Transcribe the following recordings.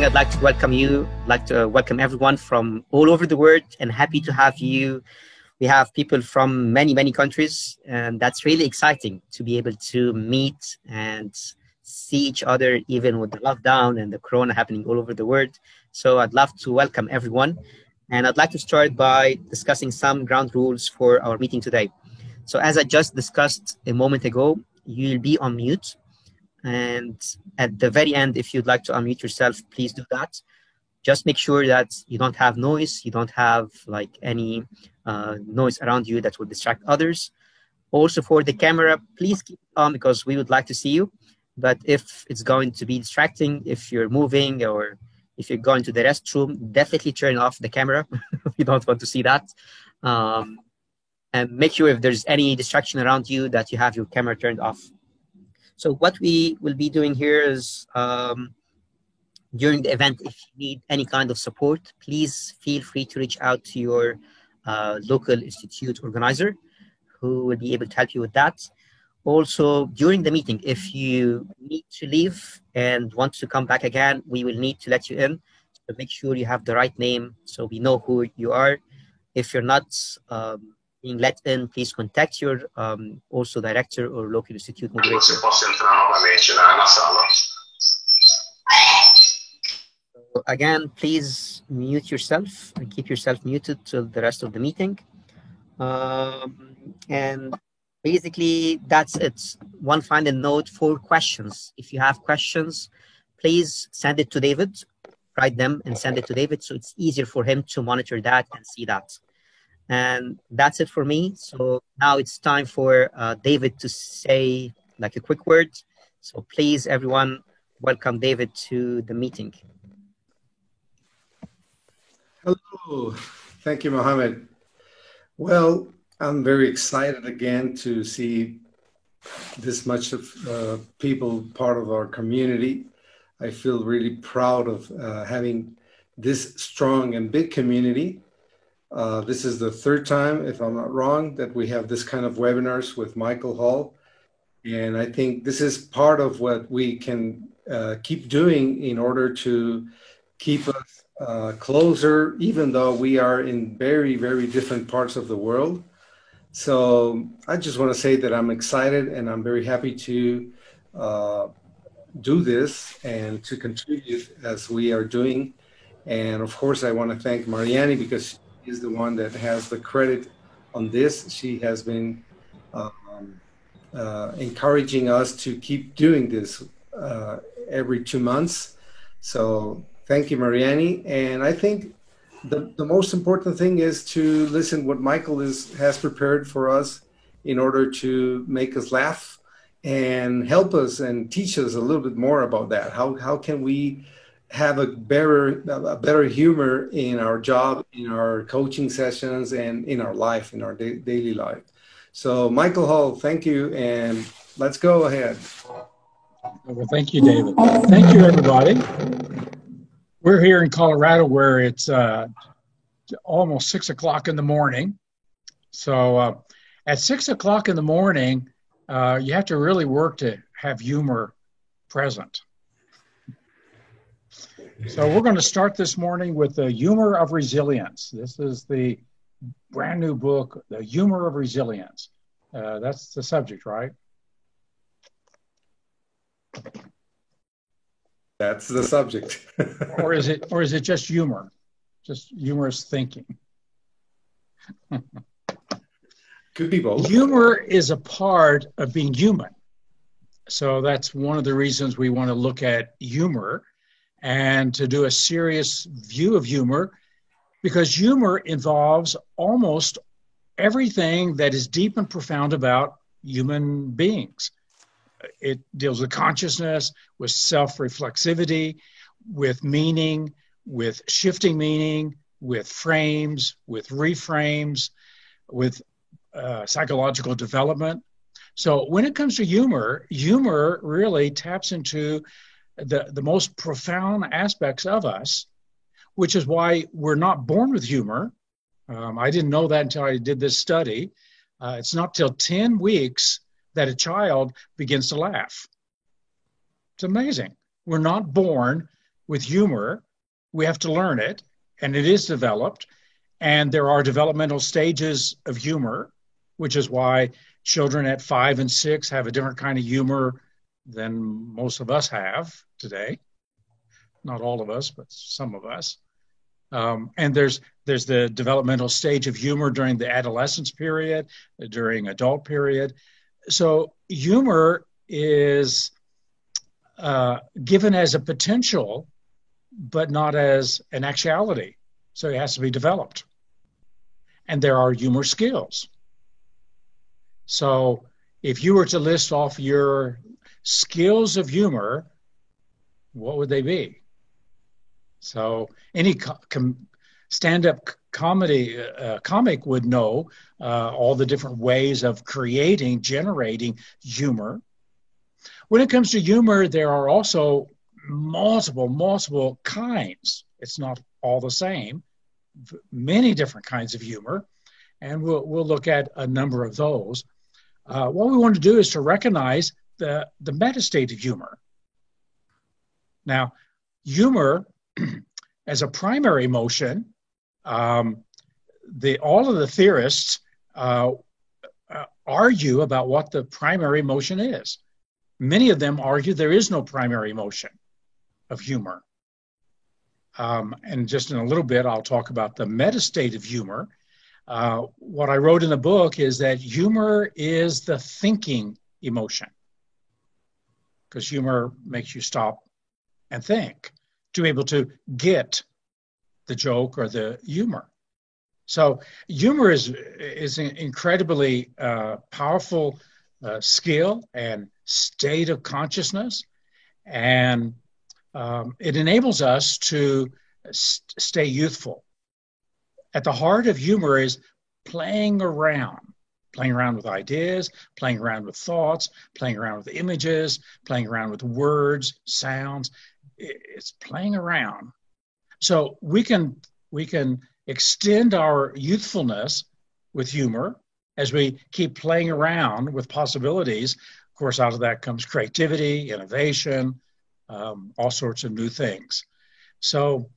beginning, I'd like to welcome you. I'd like to welcome everyone from all over the world, and happy to have you. We have people from many, many countries, and that's really exciting to be able to meet and see each other, even with the lockdown and the corona happening all over the world. So I'd love to welcome everyone. And I'd like to start by discussing some ground rules for our meeting today. So as I just discussed a moment ago, you'll be on mute. And at the very end, if you'd like to unmute yourself, please do that. Just make sure that you don't have noise, you don't have like any noise around you that will distract others. Also for the camera, please keep it on because we would like to see you. But if it's going to be distracting, if you're moving or if you're going to the restroom, definitely turn off the camera. We don't want to see that. And make sure if there's any distraction around you that you have your camera turned off. So what we will be doing here is during the event, if you need any kind of support, please feel free to reach out to your local institute organizer who will be able to help you with that. Also, during the meeting, if you need to leave and want to come back again, we will need to let you in. So make sure you have the right name so we know who you are. If you're not being let in, please contact your also director or local institute moderator. So again, please mute yourself and keep yourself muted till the rest of the meeting. And basically, that's it. One final note for questions. If you have questions, please send it to David. Write them and send it to David so it's easier for him to monitor that and see that. And that's it for me. So now it's time for David to say like a quick word. So please, everyone, welcome David to the meeting. Hello. Thank you, Mohammed. Well, I'm very excited again to see this much of people part of our community. I feel really proud of having this strong and big community. This is the third time, if I'm not wrong, that we have this kind of webinars with Michael Hall. And I think this is part of what we can keep doing in order to keep us closer, even though we are in very, very different parts of the world. So I just want to say that I'm excited and I'm very happy to do this and to contribute as we are doing. And of course, I want to thank Mariani because she is the one that has the credit on this. She has been encouraging us to keep doing this every 2 months. So thank you, Mariani. And I think the most important thing is to listen what Michael has prepared for us in order to make us laugh and help us and teach us a little bit more about that. How can we have a better humor in our job, in our coaching sessions, and in our life, in our daily life. So Michael Hall, thank you, and let's go ahead. Well, thank you, David. Thank you, everybody. We're here in Colorado where it's almost 6 o'clock in the morning. So at 6 o'clock in the morning, you have to really work to have humor present. So we're going to start this morning with the humor of resilience. This is the brand new book, The Humor of Resilience. That's the subject, right? That's the subject. or is it just humor? Just humorous thinking? Could be both. Humor is a part of being human. So that's one of the reasons we want to look at humor and to do a serious view of humor, because humor involves almost everything that is deep and profound about human beings. It deals with consciousness, with self-reflexivity, with meaning, with shifting meaning, with frames, with reframes, with psychological development. So when it comes to humor, humor really taps into the most profound aspects of us, which is why we're not born with humor. I didn't know that until I did this study. It's not till 10 weeks that a child begins to laugh. It's amazing. We're not born with humor, we have to learn it, and it is developed. And there are developmental stages of humor, which is why children at 5 and 6 have a different kind of humor than most of us have today. Not all of us, but some of us. And there's the developmental stage of humor during the adolescence period, during adult period. So humor is given as a potential, but not as an actuality. So it has to be developed. And there are humor skills. So if you were to list off your skills of humor, what would they be? So any stand-up comedy comic would know all the different ways of generating humor. When it comes to humor, there are also multiple kinds. It's not all the same. Many different kinds of humor, and we'll look at a number of those. What we want to do is to recognize the meta state of humor. Now, humor as a primary emotion, all of the theorists argue about what the primary emotion is. Many of them argue there is no primary emotion of humor. And just in a little bit, I'll talk about the meta state of humor. What I wrote in the book is that humor is the thinking emotion, because humor makes you stop and think to be able to get the joke or the humor. So humor is an incredibly powerful skill and state of consciousness, and it enables us to stay youthful. At the heart of humor is playing around with ideas, playing around with thoughts, playing around with images, playing around with words, sounds. It's playing around. So we can extend our youthfulness with humor as we keep playing around with possibilities. Of course, out of that comes creativity, innovation, all sorts of new things. So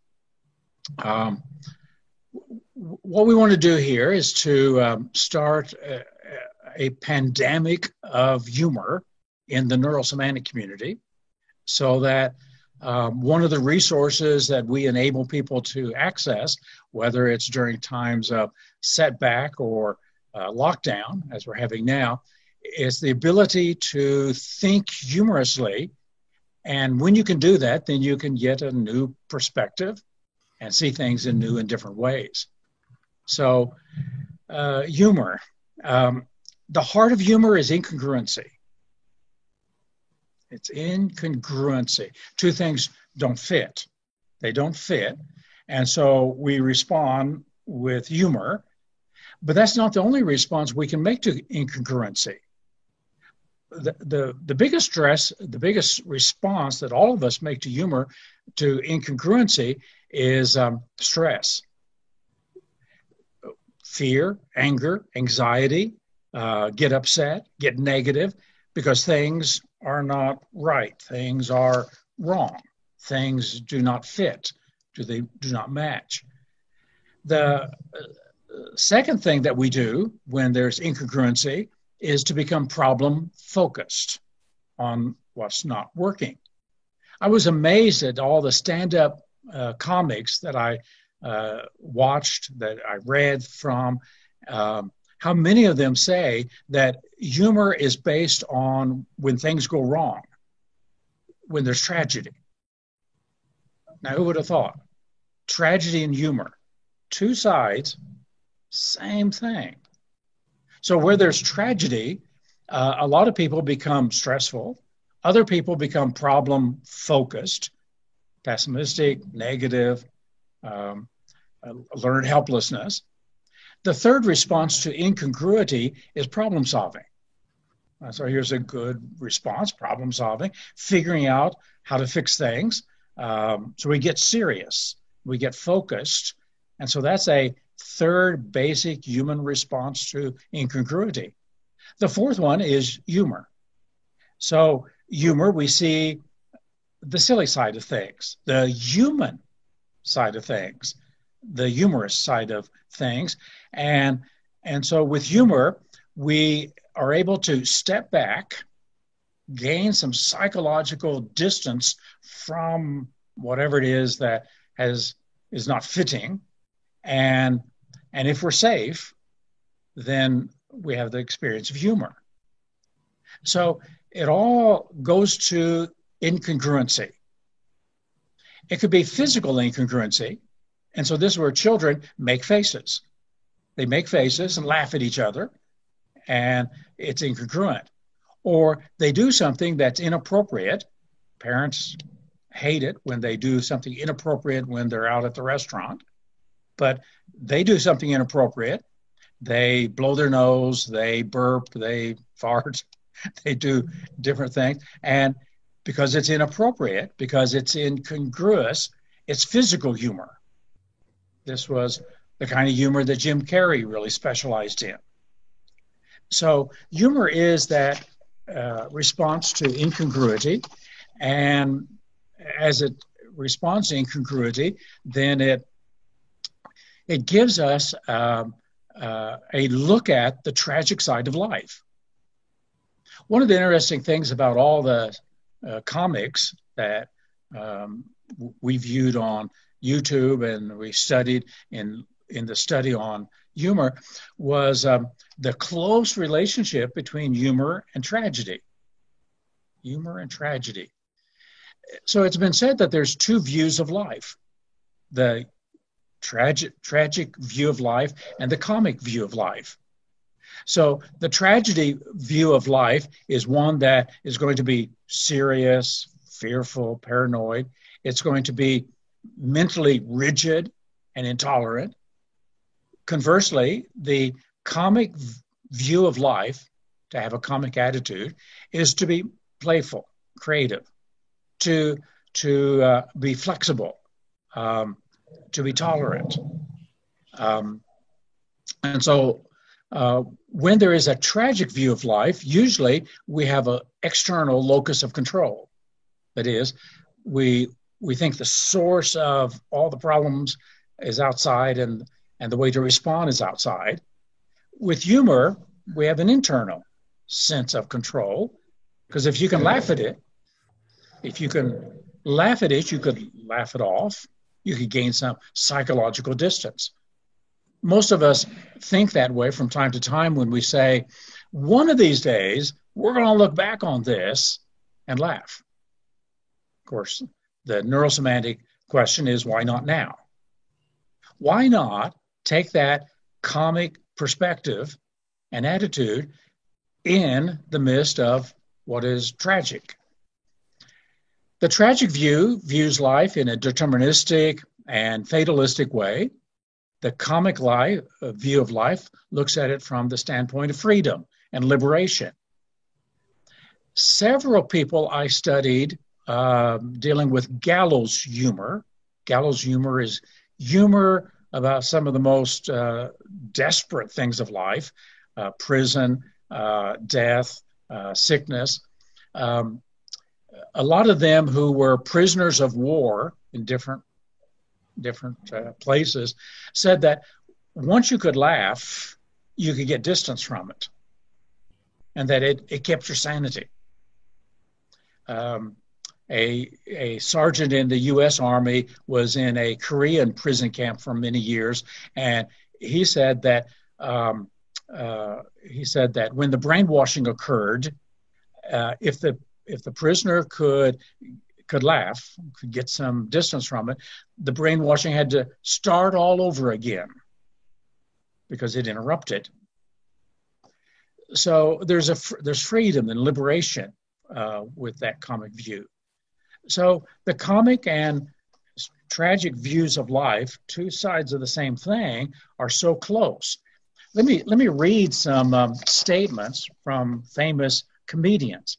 what we want to do here is to start a pandemic of humor in the neurosemantic community, so that one of the resources that we enable people to access, whether it's during times of setback or lockdown, as we're having now, is the ability to think humorously. And when you can do that, then you can get a new perspective and see things in new and different ways. So humor. The heart of humor is incongruency. It's incongruency. Two things don't fit. They don't fit. And so we respond with humor. But that's not the only response we can make to incongruency. The biggest stress, the biggest response that all of us make to humor, to incongruency, is stress. Fear, anger, anxiety, get upset, get negative, because things are not right. Things are wrong. Things do not fit. They do not match. The second thing that we do when there's incongruency is to become problem focused on what's not working. I was amazed at all the stand-up comics that I watched, that I read from, how many of them say that humor is based on when things go wrong, when there's tragedy. Now, who would have thought? Tragedy and humor, two sides, same thing. So where there's tragedy, a lot of people become stressful. Other people become problem focused, pessimistic, negative, learn helplessness. The third response to incongruity is problem solving. So here's a good response, problem solving, figuring out how to fix things. So we get serious, we get focused. And so that's a third basic human response to incongruity. The fourth one is humor. So humor, we see the silly side of things, the human side of things, the humorous side of things. And so with humor, we are able to step back, gain some psychological distance from whatever it is that is not fitting. And if we're safe, then we have the experience of humor. So it all goes to incongruency. It could be physical incongruency. And so this is where children make faces. They make faces and laugh at each other, and it's incongruent. Or they do something that's inappropriate. Parents hate it when they do something inappropriate when they're out at the restaurant, but they do something inappropriate. They blow their nose, they burp, they fart, they do different things. And because it's inappropriate, because it's incongruous, it's physical humor. This was the kind of humor that Jim Carrey really specialized in. So humor is that response to incongruity, and as it responds to incongruity, then it gives us a look at the tragic side of life. One of the interesting things about all the comics that we viewed on YouTube and we studied in the study on humor was the close relationship between humor and tragedy. Humor and tragedy. So it's been said that there's two views of life: the tragic view of life and the comic view of life. So the tragedy view of life is one that is going to be serious, fearful, paranoid. It's going to be mentally rigid and intolerant. Conversely, the comic view of life, to have a comic attitude, is to be playful, creative, to be flexible, to be tolerant. And so when there is a tragic view of life, usually we have an external locus of control. That is, we think the source of all the problems is outside and the way to respond is outside. With humor, we have an internal sense of control, because if you can laugh at it, you could laugh it off. You could gain some psychological distance. Most of us think that way from time to time when we say, one of these days, we're going to look back on this and laugh. Of course, the neurosemantic question is, why not now? Why not take that comic perspective and attitude in the midst of what is tragic? The tragic view views life in a deterministic and fatalistic way. The comic view of life looks at it from the standpoint of freedom and liberation. Several people I studied dealing with gallows humor. Gallows humor is humor about some of the most desperate things of life, prison, death, sickness. A lot of them who were prisoners of war in different places said that once you could laugh, you could get distance from it, and that it kept your sanity. A sergeant in the U.S. Army was in a Korean prison camp for many years, and he said that when the brainwashing occurred, if the prisoner could laugh, could get some distance from it, the brainwashing had to start all over again because it interrupted. So there's freedom and liberation with that comic view. So the comic and tragic views of life, two sides of the same thing, are so close. Let me read some statements from famous comedians.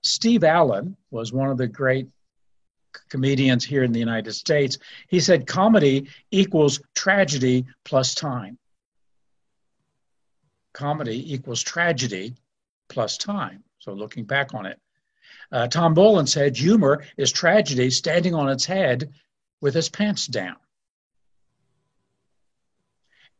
Steve Allen was one of the great comedians here in the United States. He said, comedy equals tragedy plus time. Comedy equals tragedy plus time. So looking back on it. Tom Boland said, humor is tragedy standing on its head with its pants down.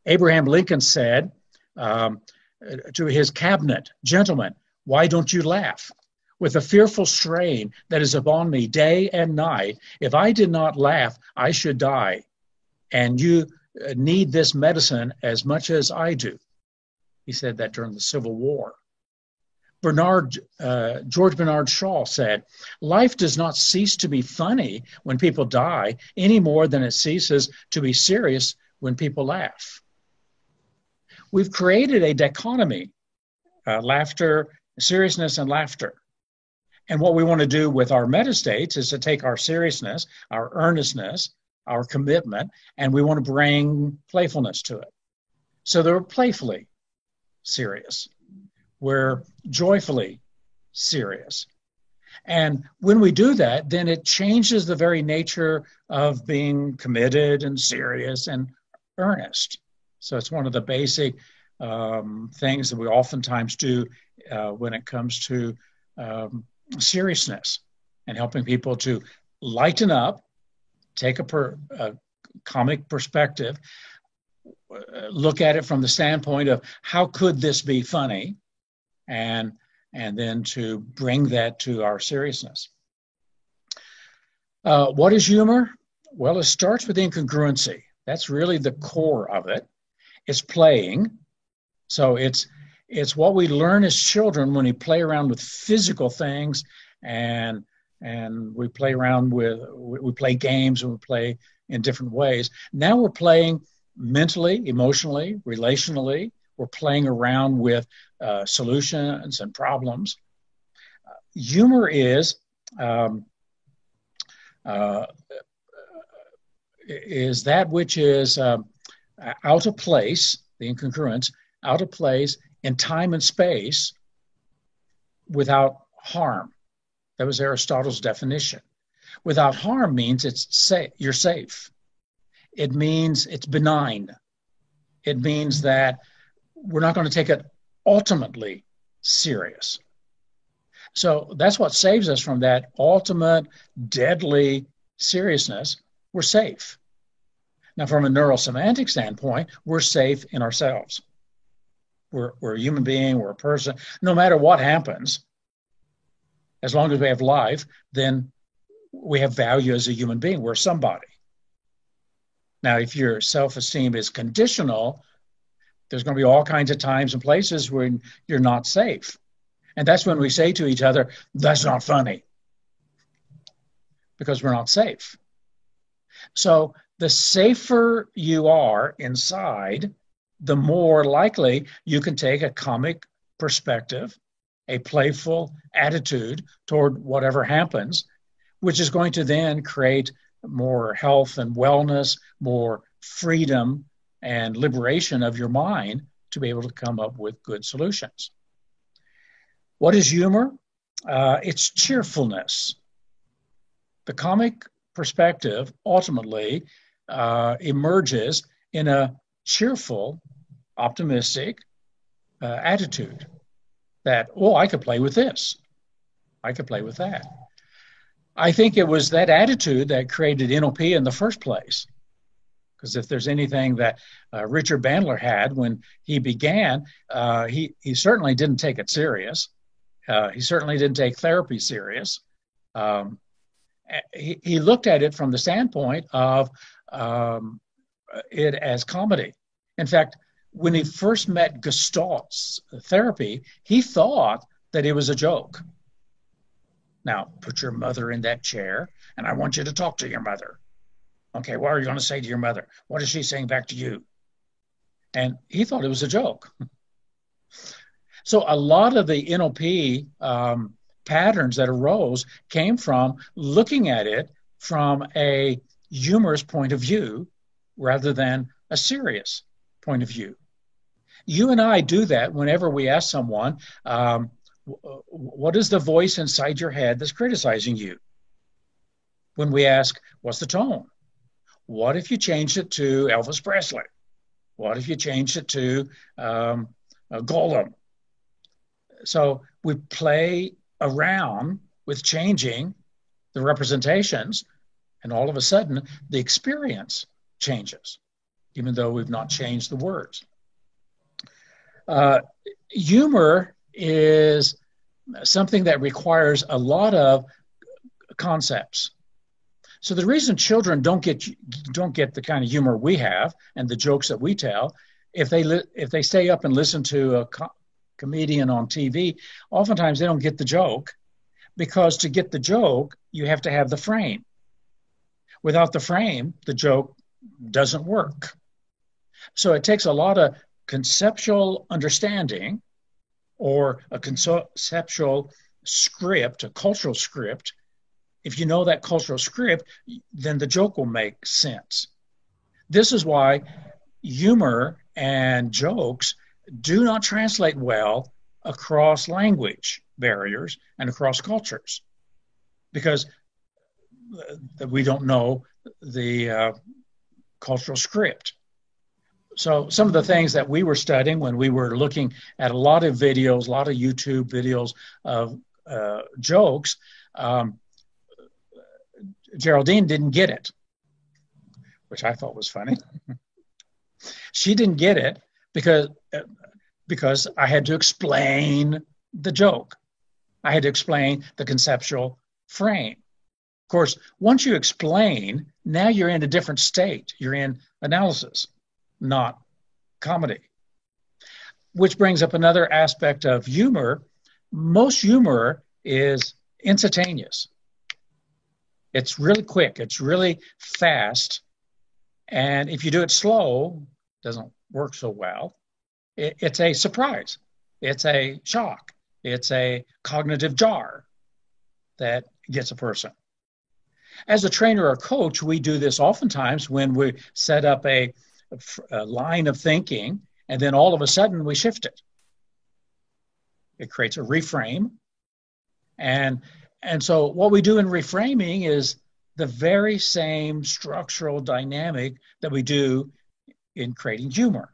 Abraham Lincoln said to his cabinet, gentlemen, why don't you laugh? With the fearful strain that is upon me day and night, if I did not laugh, I should die. And you need this medicine as much as I do. He said that during the Civil War. George Bernard Shaw said, life does not cease to be funny when people die any more than it ceases to be serious when people laugh. We've created a dichotomy, laughter, seriousness, and laughter. And what we want to do with our metastates is to take our seriousness, our earnestness, our commitment, and we want to bring playfulness to it. So they're playfully serious. We're joyfully serious. And when we do that, then it changes the very nature of being committed and serious and earnest. So it's one of the basic things that we oftentimes do when it comes to seriousness and helping people to lighten up, take a comic perspective, look at it from the standpoint of how could this be funny, and then to bring that to our seriousness. What is humor? Well, it starts with incongruency. That's really the core of it. It's playing. So it's what we learn as children when we play around with physical things, and we play around with, we play games and we play in different ways. Now we're playing mentally, emotionally, relationally. We're playing around with solutions and problems. Humor is that which is out of place, the incongruence, out of place in time and space without harm. That was Aristotle's definition. Without harm means it's safe, you're safe. It means it's benign. It means that we're not going to take it ultimately serious. So that's what saves us from that ultimate deadly seriousness. We're safe. Now, from a neurosemantic standpoint, we're safe in ourselves. We're a human being, we're a person. No matter what happens, as long as we have life, then we have value as a human being. We're somebody. Now, if your self-esteem is conditional, there's going to be all kinds of times and places when you're not safe. And that's when we say to each other, that's not funny, because we're not safe. So the safer you are inside, the more likely you can take a comic perspective, a playful attitude toward whatever happens, which is going to then create more health and wellness, more freedom and liberation of your mind to be able to come up with good solutions. What is humor? It's cheerfulness. The comic perspective ultimately emerges in a cheerful, optimistic attitude that, oh, I could play with this. I could play with that. I think it was that attitude that created NLP in the first place. Because if there's anything that Richard Bandler had when he began, he certainly didn't take it serious. He certainly didn't take therapy serious. He looked at it from the standpoint of it as comedy. In fact, when he first met Gestalt's therapy, he thought that it was a joke. Now, put your mother in that chair, and I want you to talk to your mother. Okay, what are you going to say to your mother? What is she saying back to you? And he thought it was a joke. So a lot of the NLP patterns that arose came from looking at it from a humorous point of view rather than a serious point of view. You and I do that whenever we ask someone, what is the voice inside your head that's criticizing you? When we ask, what's the tone? What if you changed it to Elvis Presley? What if you changed it to Gollum? So we play around with changing the representations, and all of a sudden the experience changes, even though we've not changed the words. Humor is something that requires a lot of concepts. So the reason children don't get the kind of humor we have and the jokes that we tell, if they stay up and listen to a comedian on TV, oftentimes they don't get the joke, because to get the joke, you have to have the frame. Without the frame, the joke doesn't work. So it takes a lot of conceptual understanding, or a conceptual script, a cultural script. If you know that cultural script, then the joke will make sense. This is why humor and jokes do not translate well across language barriers and across cultures, because we don't know the cultural script. So some of the things that we were studying when we were looking at a lot of videos, a lot of YouTube videos of jokes, Geraldine didn't get it, which I thought was funny. She didn't get it because I had to explain the joke. I had to explain the conceptual frame. Of course, once you explain, now you're in a different state. You're in analysis, not comedy. Which brings up another aspect of humor. Most humor is instantaneous. It's really quick. It's really fast. And if you do it slow, it doesn't work so well. It's a surprise. It's a shock. It's a cognitive jar that gets a person. As a trainer or coach, we do this oftentimes when we set up a line of thinking, and then all of a sudden we shift it. It creates a reframe. And so what we do in reframing is the very same structural dynamic that we do in creating humor.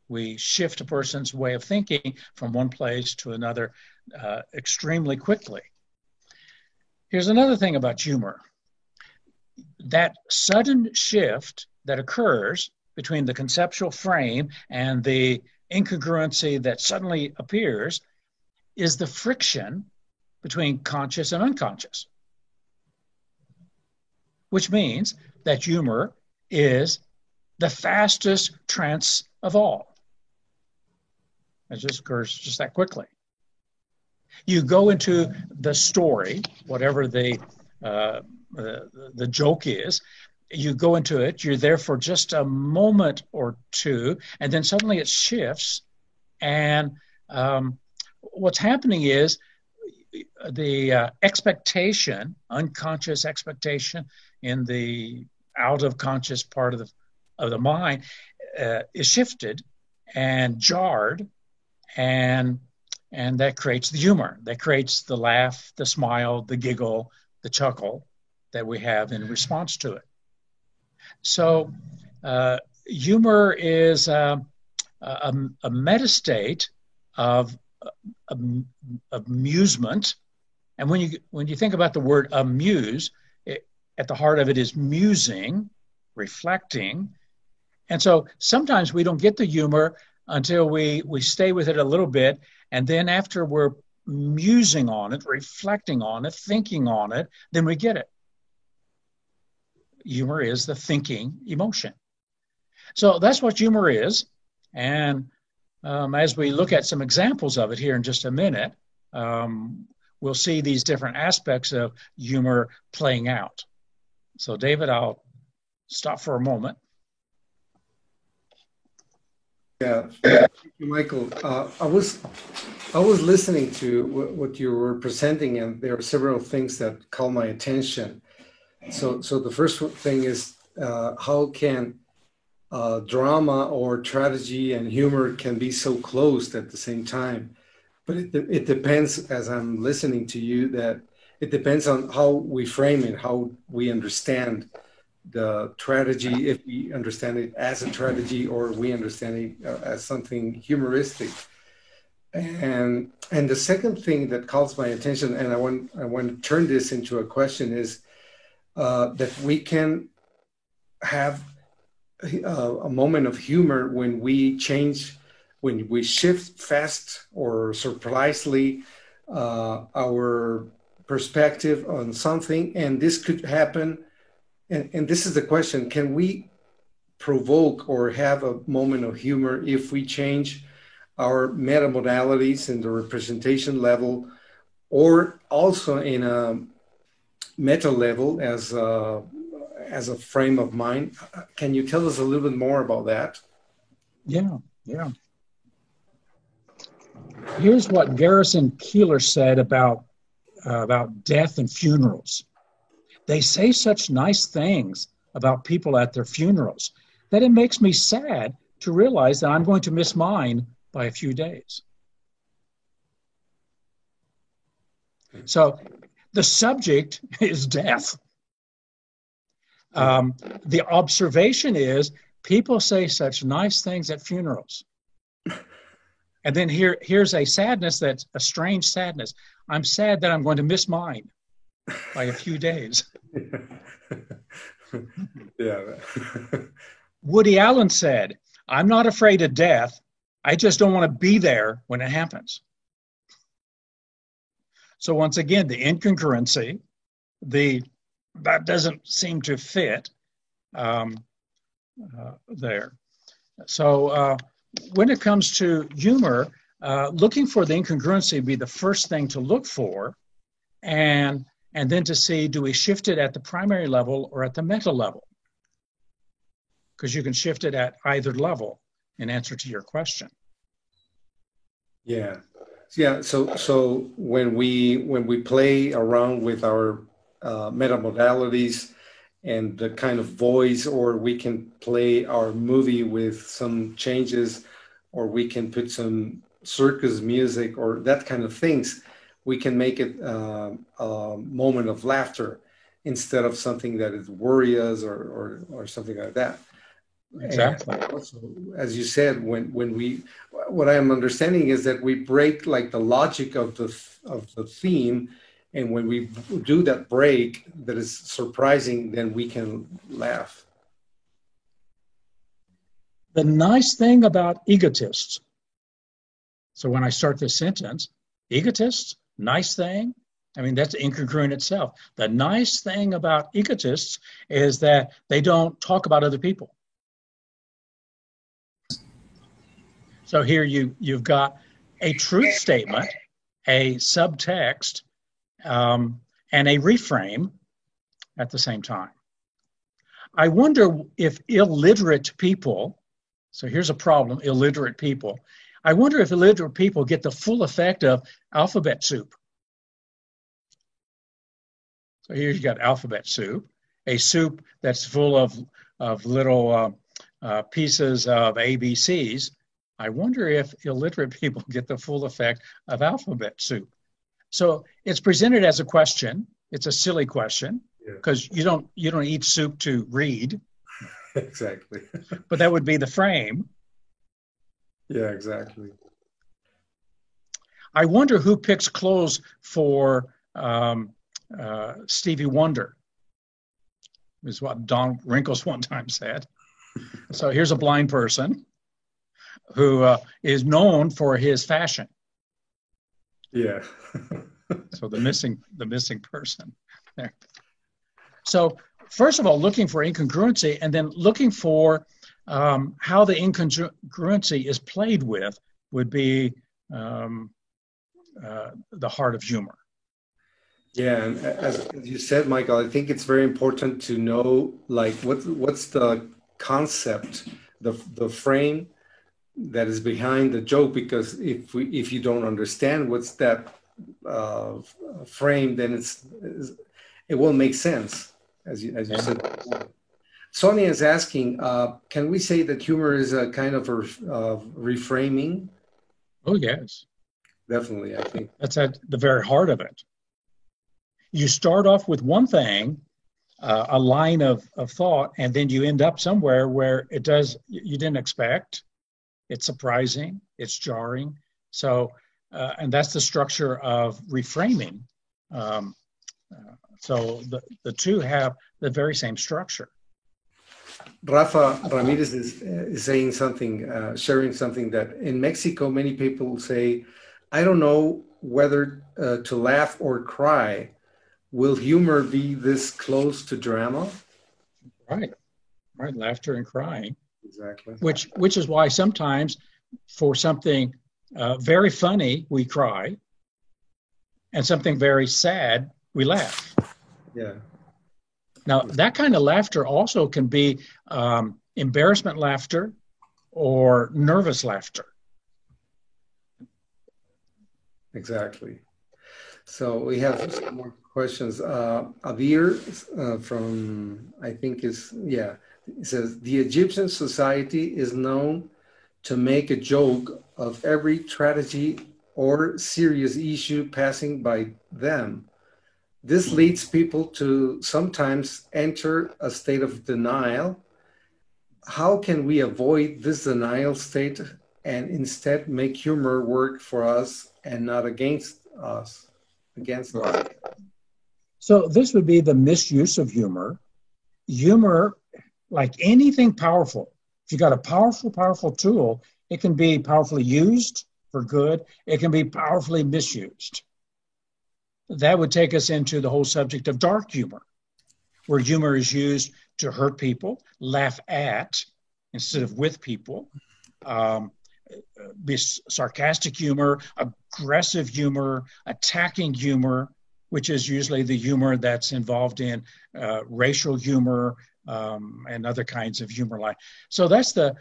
We shift a person's way of thinking from one place to another extremely quickly. Here's another thing about humor. That sudden shift that occurs between the conceptual frame and the incongruency that suddenly appears is the friction between conscious and unconscious, which means that humor is the fastest trance of all. It just occurs just that quickly. You go into the story, whatever the joke is, you go into it, you're there for just a moment or two, and then suddenly it shifts. And what's happening is the expectation, unconscious expectation in the out of conscious part of the mind is shifted and jarred, and that creates the humor. That creates the laugh, the smile, the giggle, the chuckle that we have in response to it. So humor is a metastate of amusement. And when you think about the word amuse, at the heart of it is musing, reflecting. And so sometimes we don't get the humor until we stay with it a little bit. And then after we're musing on it, reflecting on it, thinking on it, then we get it. Humor is the thinking emotion. So that's what humor is. And as we look at some examples of it here in just a minute, we'll see these different aspects of humor playing out. So David, I'll stop for a moment. Yeah, thank you, Michael. I was listening to what you were presenting, and there are several things that caught my attention. So the first thing is how can drama or tragedy and humor can be so close at the same time? But it depends, as I'm listening to you, that it depends on how we frame it, how we understand the tragedy, if we understand it as a tragedy or we understand it as something humoristic. And the second thing that calls my attention, and I want to turn this into a question, is that we can have a moment of humor when we change, when we shift fast or surprisingly our perspective on something, and this could happen. And this is the question: can we provoke or have a moment of humor if we change our meta modalities in the representation level, or also in a meta level as a frame of mind? Can you tell us a little bit more about that? Yeah, yeah. Here's what Garrison Keillor said about death and funerals. They say such nice things about people at their funerals that it makes me sad to realize that I'm going to miss mine by a few days. So the subject is death. The observation is people say such nice things at funerals. And then here's a sadness that's a strange sadness. I'm sad that I'm going to miss mine by a few days. Yeah. Woody Allen said, "I'm not afraid of death. I just don't want to be there when it happens." So once again, the incongruency, that doesn't seem to fit there. So when it comes to humor, looking for the incongruency would be the first thing to look for, and then to see, do we shift it at the primary level or at the meta level? Because you can shift it at either level in answer to your question. Yeah. Yeah. So when we play around with our meta modalities and the kind of voice, or we can play our movie with some changes, or we can put some circus music or that kind of things, we can make it a moment of laughter instead of something that is worry us or something like that. Exactly. And also, as you said, what I am understanding is that we break like the logic of the theme, and when we do that break that is surprising, then we can laugh. The nice thing about egotists. So when I start this sentence, egotists, nice thing. I mean, that's incongruent itself. The nice thing about egotists is that they don't talk about other people. So here you've got a truth statement, a subtext, and a reframe at the same time. I wonder if illiterate people, so here's a problem, illiterate people. I wonder if illiterate people get the full effect of alphabet soup. So here you got alphabet soup, a soup that's full of little pieces of ABCs. I wonder if illiterate people get the full effect of alphabet soup. So it's presented as a question. It's a silly question because you don't eat soup to read. Exactly. But that would be the frame. Yeah, exactly. I wonder who picks clothes for Stevie Wonder, is what Don Wrinkles one time said. So here's a blind person who is known for his fashion. Yeah. So the missing person there. So first of all, looking for incongruency, and then looking for how the incongruency is played with would be the heart of humor. Yeah, and as you said, Michael, I think it's very important to know like what's the concept, the frame that is behind the joke, because if you don't understand what's that frame, then it won't make sense, as you said. Sonia is asking, can we say that humor is a kind of reframing? Oh yes, definitely. I think that's at the very heart of it. You start off with one thing, a line of thought, and then you end up somewhere where you didn't expect. It's surprising. It's jarring. So and that's the structure of reframing. So the two have the very same structure. Rafa Ramirez is saying something, sharing something that in Mexico, many people say, I don't know whether to laugh or cry. Will humor be this close to drama? Right, laughter and crying. Exactly. Which is why sometimes for something very funny, we cry, and something very sad, we laugh. Yeah. Now, that kind of laughter also can be embarrassment laughter or nervous laughter. Exactly. So we have some more questions. Avir from, I think it says, the Egyptian society is known to make a joke of every tragedy or serious issue passing by them. This leads people to sometimes enter a state of denial. How can we avoid this denial state and instead make humor work for us and not against us? So this would be the misuse of humor. Humor, like anything powerful, if you got a powerful tool, it can be powerfully used for good. It can be powerfully misused. That would take us into the whole subject of dark humor, where humor is used to hurt people, laugh at instead of with people, be sarcastic humor, aggressive humor, attacking humor, which is usually the humor that's involved in racial humor and other kinds of humor. So that's the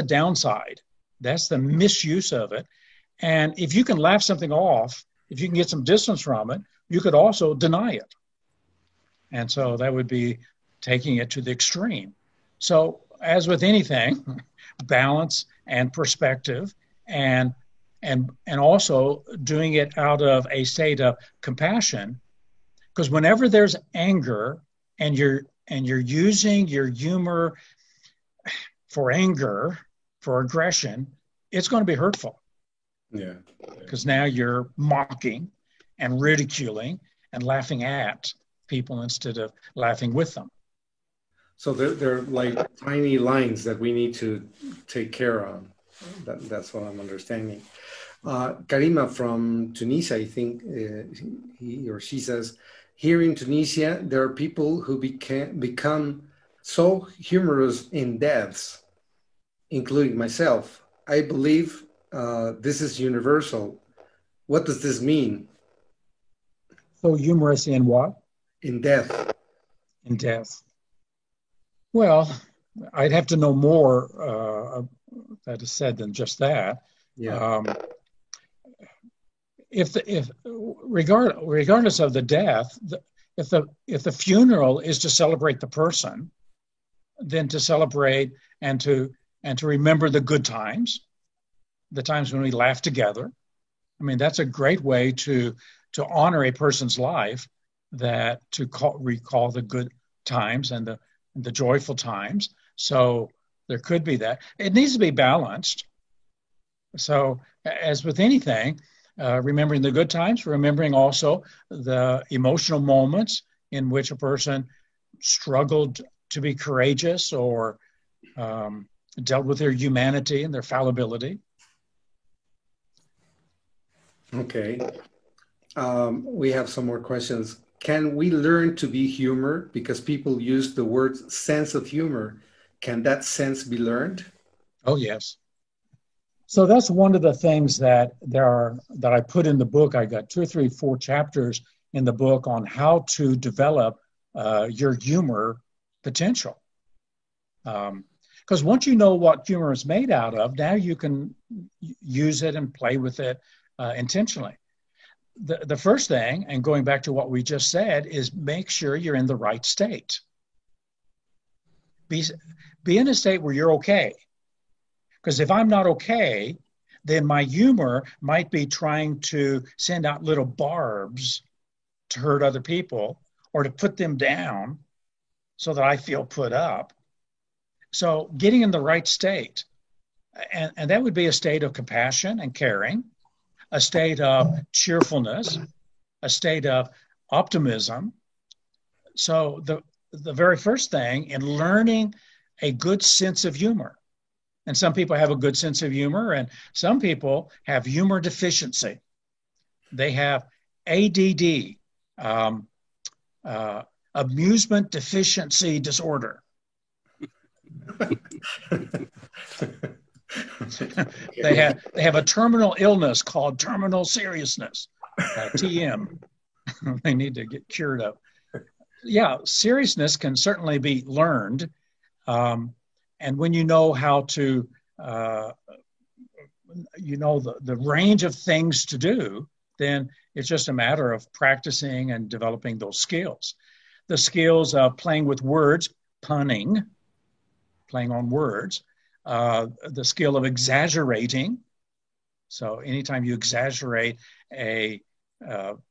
downside. That's the misuse of it. And if you can laugh something off, if you can get some distance from it, you could also deny it. And so that would be taking it to the extreme. So as with anything, balance and perspective and also doing it out of a state of compassion, because whenever there's anger and you're using your humor for anger, for aggression, it's going to be hurtful. Yeah. Because now you're mocking and ridiculing and laughing at people instead of laughing with them. So they're like tiny lines that we need to take care of. That's what I'm understanding. Karima from Tunisia, I think he or she says, here in Tunisia, there are people who become so humorous in deaths, including myself. I believe this is universal. What does this mean? So humorous in what? In death. In death. Well, I'd have to know more that is said than just that. Yeah. Regardless of the death, if the funeral is to celebrate the person, then to celebrate and to remember the good times, the times when we laugh together. I mean, that's a great way to honor a person's life, that to recall the good times and the joyful times. So there could be that. It needs to be balanced. So as with anything, remembering the good times, remembering also the emotional moments in which a person struggled to be courageous or dealt with their humanity and their fallibility. Okay. We have some more questions. Can we learn to be humor? Because people use the word sense of humor. Can that sense be learned? Oh, yes. So that's one of the things that I put in the book. I got 2 or 3, 4 chapters in the book on how to develop your humor potential. Because once you know what humor is made out of, now you can use it and play with it intentionally. The first thing, and going back to what we just said, is make sure you're in the right state. Be in a state where you're okay. Because if I'm not okay, then my humor might be trying to send out little barbs to hurt other people or to put them down so that I feel put up. So getting in the right state, and that would be a state of compassion and caring, a state of cheerfulness, a state of optimism. So the very first thing in learning a good sense of humor, and some people have a good sense of humor, and some people have humor deficiency. They have ADD, amusement deficiency disorder. They have a terminal illness called terminal seriousness, TM. They need to get cured of. Yeah, seriousness can certainly be learned, and when you know how to, the range of things to do, then it's just a matter of practicing and developing those skills. The skills of playing with words, punning, playing on words, the skill of exaggerating. So anytime you exaggerate a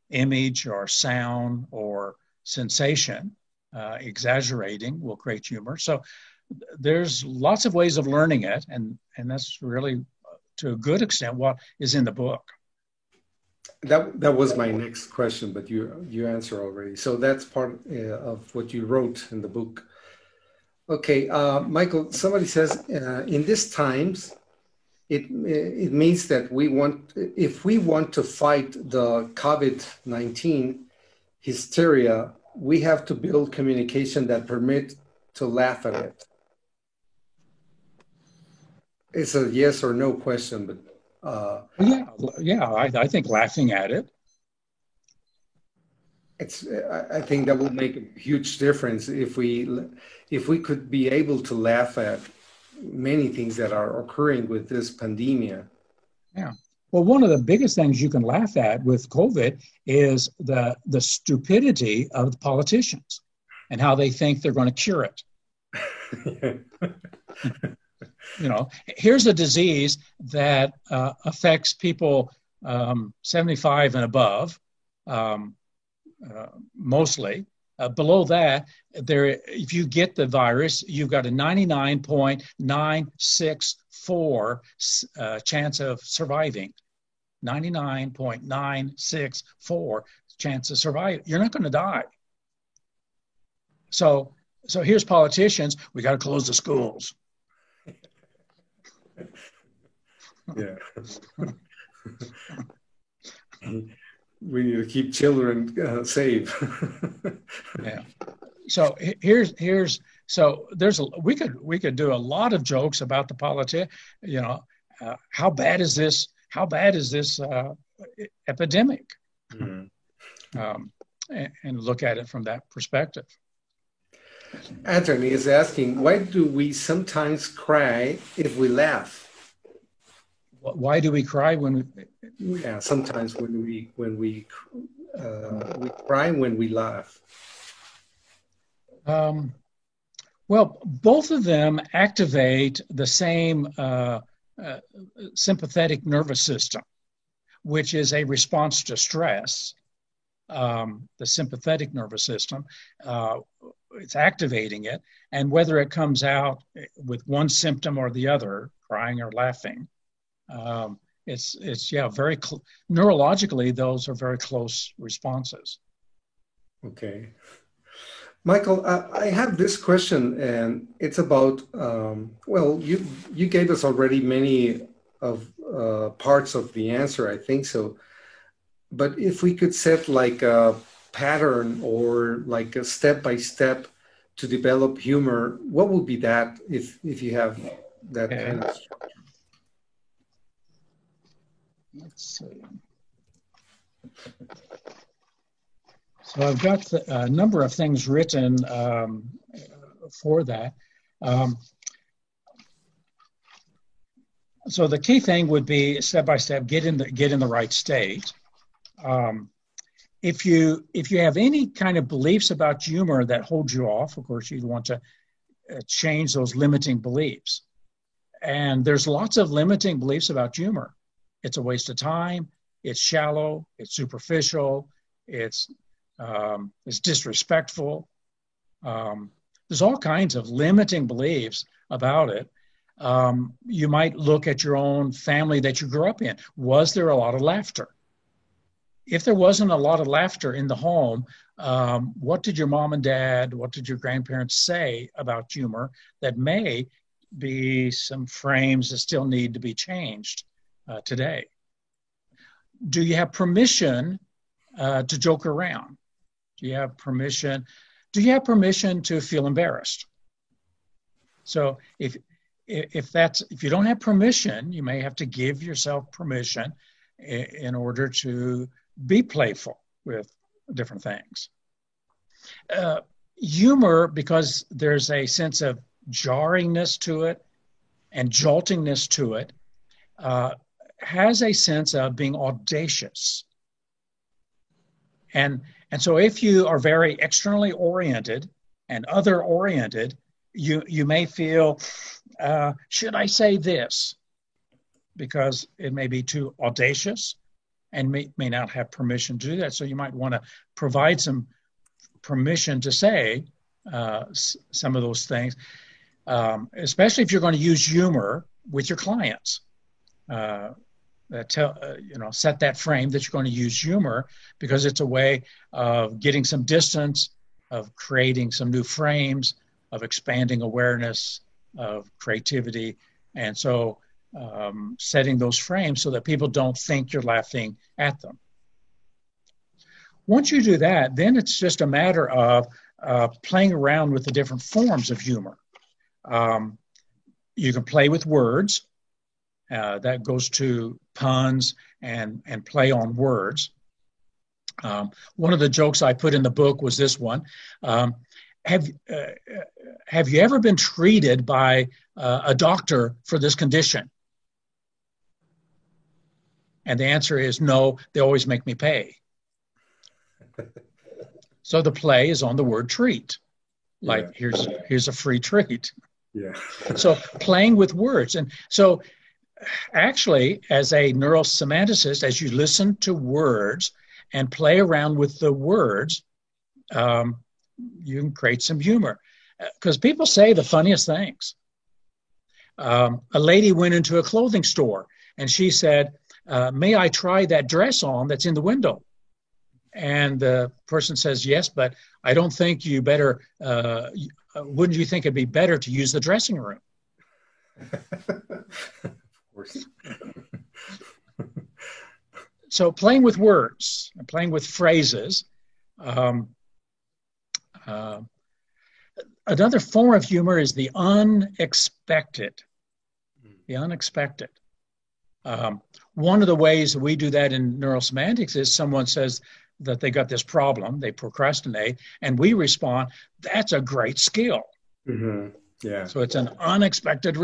image or sound or sensation, exaggerating will create humor. So there's lots of ways of learning it, and that's really, to a good extent, what is in the book. That was my next question, but you answered already. So that's part of what you wrote in the book. Okay, Michael, somebody says, in these times, it means that if we want to fight the COVID-19 hysteria, we have to build communication that permit to laugh at it. It's a yes or no question, but I think laughing at it. I think that will make a huge difference if we could be able to laugh at many things that are occurring with this pandemic. Yeah. Well, one of the biggest things you can laugh at with COVID is the stupidity of the politicians and how they think they're going to cure it. Here's a disease that affects people 75 and above, mostly. Below that, if you get the virus, you've got a 99.964 chance of surviving. 99.964 chance of surviving. You're not going to die. So here's politicians. We got to close the schools. Yeah. We need to keep children safe. Yeah. So we could do a lot of jokes about the politics. How bad is this? How bad is this epidemic? Mm-hmm. And look at it from that perspective. Anthony is asking, why do we sometimes cry if we laugh? Why do we cry when we? Yeah, sometimes when we cry when we laugh. Well, both of them activate the same sympathetic nervous system, which is a response to stress. The sympathetic nervous system, it's activating it, and whether it comes out with one symptom or the other, crying or laughing, it's very neurologically, those are very close responses. Okay. Michael, I have this question, and it's about, you gave us already many of parts of the answer, I think so. But if we could set like a pattern or like a step-by-step to develop humor, what would be that if you have that kind of structure? Let's see. So I've got a number of things written for that. So the key thing would be step by step, get in the right state. If you have any kind of beliefs about humor that hold you off, of course, you'd want to change those limiting beliefs. And there's lots of limiting beliefs about humor. It's a waste of time. It's shallow. It's superficial. It's disrespectful. There's all kinds of limiting beliefs about it. You might look at your own family that you grew up in. Was there a lot of laughter? If there wasn't a lot of laughter in the home, what did your mom and dad, what did your grandparents say about humor that may be some frames that still need to be changed today? Do you have permission to joke around? Do you have permission? Do you have permission to feel embarrassed? So if you don't have permission, you may have to give yourself permission in order to be playful with different things. Humor, because there's a sense of jarringness to it and joltingness to it, has a sense of being audacious. And so if you are very externally oriented and other oriented, you may feel, should I say this? Because it may be too audacious and may not have permission to do that. So you might want to provide some permission to say some of those things, especially if you're going to use humor with your clients. Set that frame that you're going to use humor, because it's a way of getting some distance, of creating some new frames, of expanding awareness, of creativity. And so setting those frames so that people don't think you're laughing at them. Once you do that, then it's just a matter of playing around with the different forms of humor. You can play with words. That goes to puns and play on words. One of the jokes I put in the book was this one. Have you ever been treated by a doctor for this condition? And the answer is no, they always make me pay. So the play is on the word treat. Like, yeah. Here's a free treat. Yeah. So playing with words. And so actually, as a neurosemanticist, as you listen to words and play around with the words, you can create some humor. Because people say the funniest things. A lady went into a clothing store and she said, may I try that dress on that's in the window? And the person says, yes, but I don't think you better, wouldn't you think it'd be better to use the dressing room? Of course. So playing with words, playing with phrases. Another form of humor is the unexpected. The unexpected. One of the ways we do that in neurosemantics is someone says that they got this problem, they procrastinate, and we respond, that's a great skill. Mm-hmm. Yeah. So it's an unexpected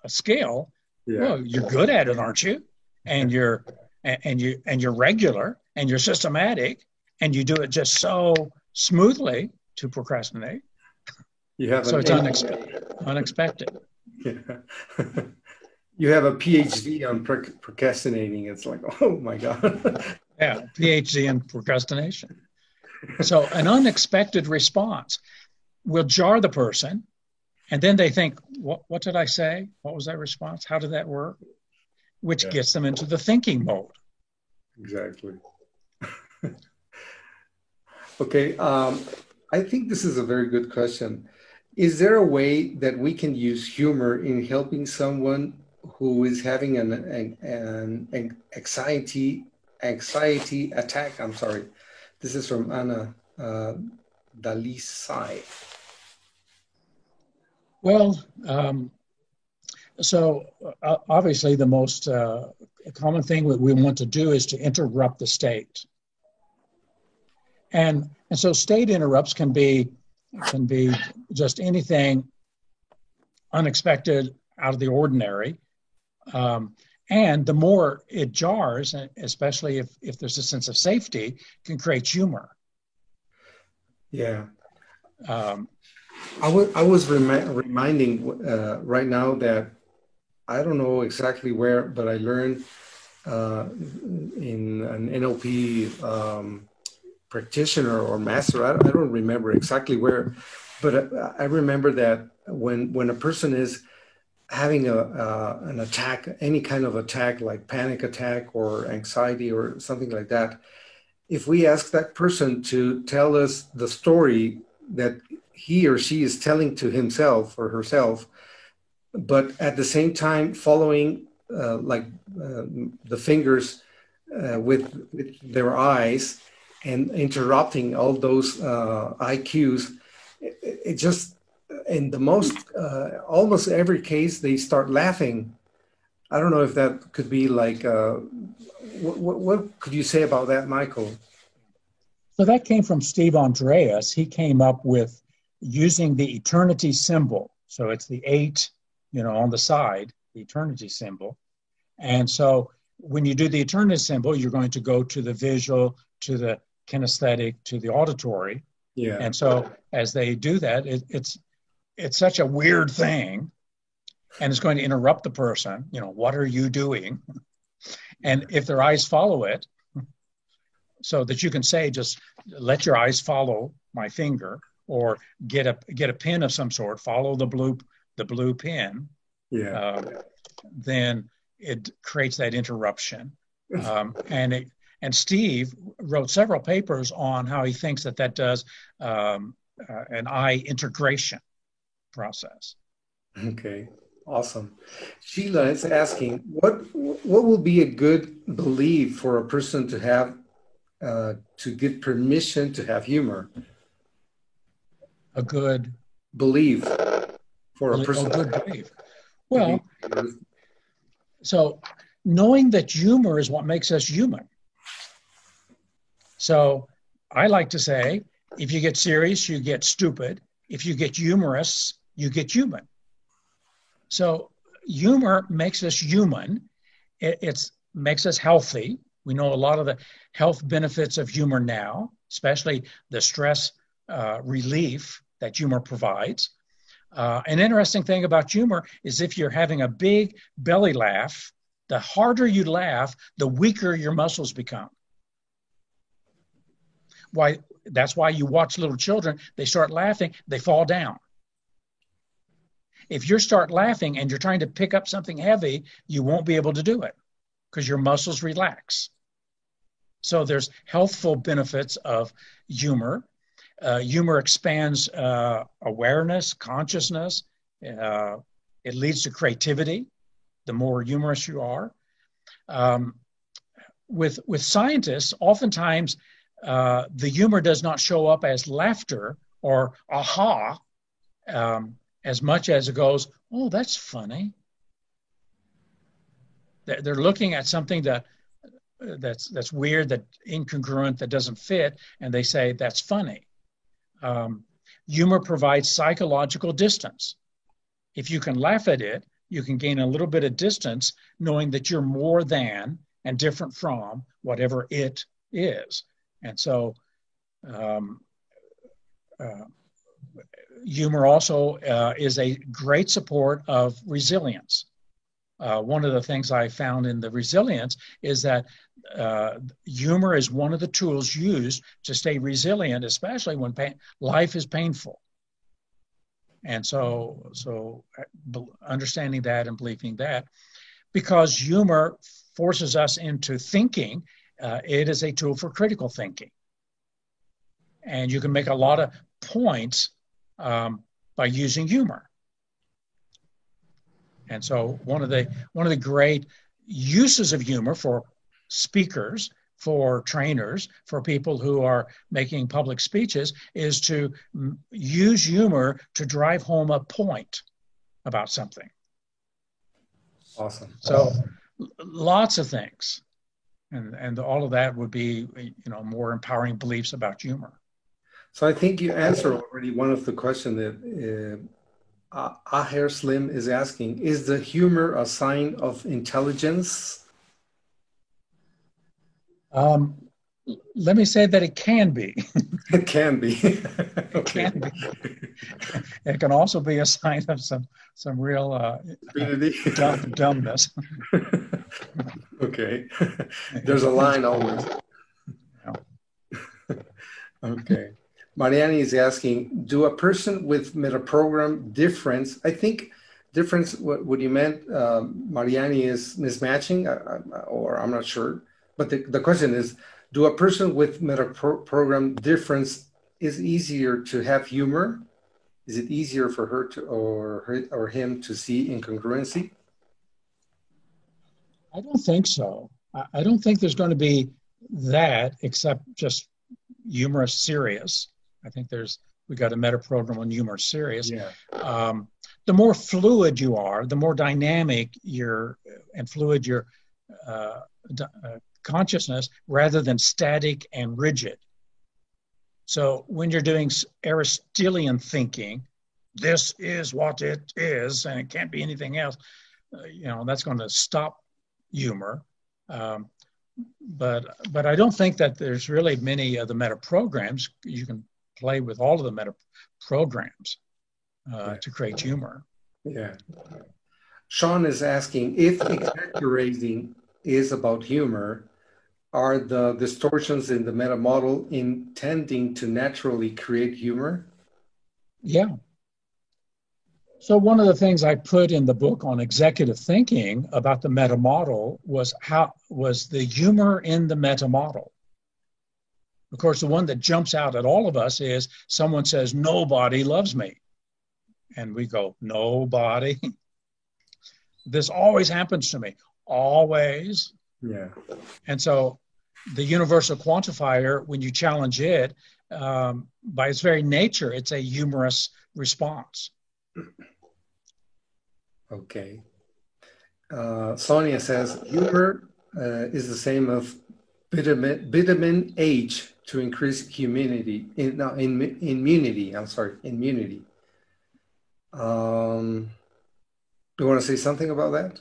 skill. Yeah. Well, you're good at it, aren't you? And you're regular and you're systematic and you do it just so smoothly to procrastinate. So it's unexpected. Yeah. You have a PhD on procrastinating. It's like, oh my God. Yeah, PhD in procrastination. So an unexpected response will jar the person, and then they think, what did I say? What was that response? How did that work? Which gets them into the thinking mode. Exactly. Okay, I think this is a very good question. Is there a way that we can use humor in helping someone who is having an anxiety attack? I'm sorry. This is from Anna Dalisai. Well, so obviously the most common thing that we want to do is to interrupt the state. And so state interrupts can be just anything unexpected, out of the ordinary. And the more it jars, especially if there's a sense of safety, can create humor. Yeah. I was reminding right now that I don't know exactly where, but I learned in an NLP practitioner or master, I don't remember exactly where, but I remember that when a person is having an attack, any kind of attack like panic attack or anxiety or something like that, if we ask that person to tell us the story that he or she is telling to himself or herself, but at the same time following the fingers with their eyes and interrupting all those eye cues, it just, in the most, almost every case, they start laughing. I don't know if that could be like, what could you say about that, Michael? So that came from Steve Andreas. He came up with using the eternity symbol. So it's the 8, on the side, the eternity symbol. And so when you do the eternity symbol, you're going to go to the visual, to the kinesthetic, to the auditory. Yeah. And so as they do that, it's such a weird thing, and it's going to interrupt the person. What are you doing? And if their eyes follow it, so that you can say, just let your eyes follow my finger, or get a pin of some sort, follow the blue pin. Yeah. Then it creates that interruption. And Steve wrote several papers on how he thinks that does an eye integration process. Okay, awesome. Sheila is asking, what will be a good belief for a person to have to get permission to have humor? A good belief for a person. A good belief. Well, so knowing that humor is what makes us human. So I like to say, if you get serious, you get stupid. If you get humorous, you get human. So humor makes us human. It makes us healthy. We know a lot of the health benefits of humor now, especially the stress relief that humor provides. An interesting thing about humor is if you're having a big belly laugh, the harder you laugh, the weaker your muscles become. That's why you watch little children, they start laughing, they fall down. If you start laughing and you're trying to pick up something heavy, you won't be able to do it because your muscles relax. So there's healthful benefits of humor. Humor expands awareness, consciousness. It leads to creativity, the more humorous you are. With scientists, oftentimes the humor does not show up as laughter or aha, as much as it goes, oh, that's funny. They're looking at something that's weird, that incongruent, that doesn't fit, and they say that's funny. Humor provides psychological distance. If you can laugh at it, you can gain a little bit of distance, knowing that you're more than and different from whatever it is. And so humor also is a great support of resilience. One of the things I found in the resilience is that humor is one of the tools used to stay resilient, especially when life is painful. And so understanding that and believing that, because humor forces us into thinking, it is a tool for critical thinking. And you can make a lot of points by using humor. And so one of the great uses of humor for speakers, for trainers, for people who are making public speeches is to use humor to drive home a point about something. Awesome. So lots of things. And all of that would be, more empowering beliefs about humor. So I think you answered already one of the questions that Aher Slim is asking. Is the humor a sign of intelligence? Let me say that it can be. It can be. It can be. It can also be a sign of some real dumbness. Okay. There's a line always. Okay. Mariani is asking, do a person with metaprogram difference? I think difference, what you meant, Mariani, is mismatching, or I'm not sure. But the question is, do a person with meta program difference is easier to have humor? Is it easier for her to or him to see incongruency? I don't think so. I don't think there's going to be that, except just humorous serious. I think we got a meta program on humorous serious. Yeah. The more fluid you are, the more dynamic and fluid your consciousness, rather than static and rigid. So when you're doing Aristotelian thinking, this is what it is, and it can't be anything else. That's going to stop humor. But I don't think that there's really many of the meta programs. You can play with all of the meta programs to create humor. Yeah. Sean is asking, if exaggerating is about humor, are the distortions in the meta model intending to naturally create humor? Yeah. So one of the things I put in the book on executive thinking about the meta model was the humor in the meta model. Of course, the one that jumps out at all of us is someone says, nobody loves me. And we go, nobody. This always happens to me. Always. Yeah. And so the universal quantifier, when you challenge it, by its very nature, it's a humorous response. Okay. Sonia says, humor is the same of vitamin H to increase immunity. Immunity. Do you want to say something about that?